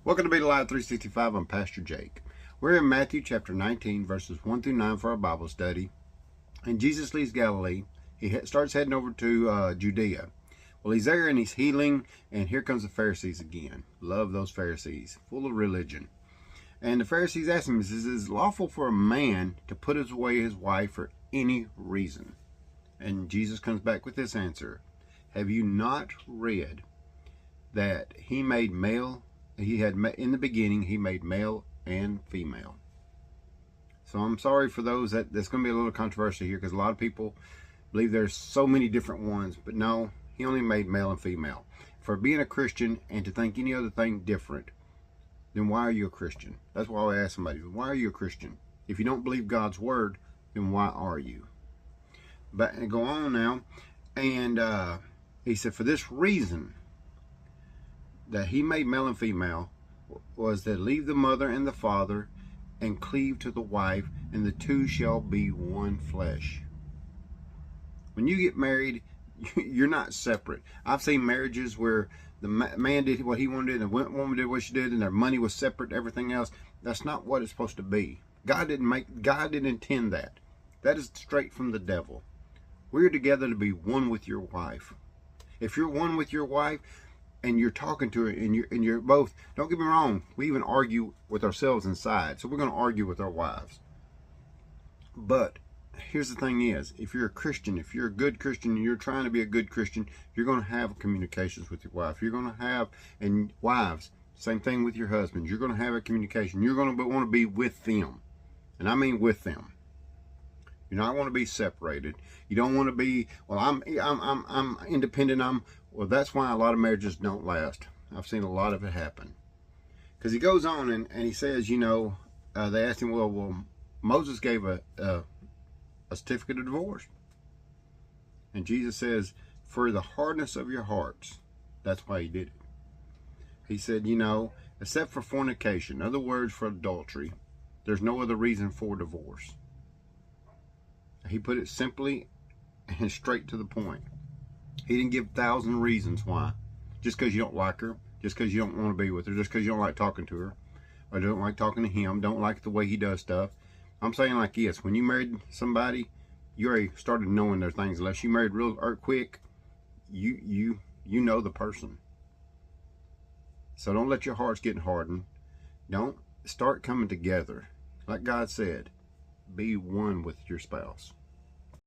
Welcome to Be the Light 365. I'm Pastor Jake. We're in Matthew chapter 19, verses 1 through 9 for our Bible study. And Jesus leaves Galilee. He starts heading over to Judea. Well, he's there and he's healing, and here comes the Pharisees again. Love those Pharisees, full of religion. And the Pharisees ask him, is it lawful for a man to put away his wife for any reason? And Jesus comes back with this answer. Have you not read that he made male? In the beginning, he made male and female. So I'm sorry for those there's going to be a little controversy here, because a lot of people believe there's so many different ones, but no, he only made male and female. For being a Christian and to think any other thing different, then why are you a Christian? That's why I ask somebody, why are you a Christian? If you don't believe God's word, then why are you? But go on now, and he said, for this reason, that he made male and female, was that leave the mother and the father and cleave to the wife, and the two shall be one flesh. When you get married, you're not separate. I've seen marriages where the man did what he wanted and the woman did what she did, and their money was separate, everything else. That's not what it's supposed to be. God didn't intend that. That is straight from the devil. We're together to be one with your wife. If you're one with your wife, and you're talking to her, and you're both, don't get me wrong, we even argue with ourselves inside, so we're going to argue with our wives. But here's the thing is, if you're a Christian, if you're a good Christian, and you're trying to be a good Christian, you're going to have communications with your wife. You're going to have, and wives, same thing with your husbands, you're going to have a communication. You're going to want to be with them, and I mean with them. You don't want to be separated. You don't want to be, well, I'm independent. Well, that's why a lot of marriages don't last. I've seen a lot of it happen. Because he goes on and he says, they asked him, well, Moses gave a certificate of divorce. And Jesus says, for the hardness of your hearts, that's why he did it. He said, except for fornication, in other words, for adultery, there's no other reason for divorce. He put it simply and straight to the point. He didn't give 1,000 reasons why. Just because you don't like her, just because you don't want to be with her, just because you don't like talking to her, or don't like talking to him, don't like the way he does stuff. I'm saying like this, when you married somebody, you already started knowing their things. Unless you married real quick, you know the person. So don't let your hearts get hardened. Don't start coming together. Like God said, be one with your spouse.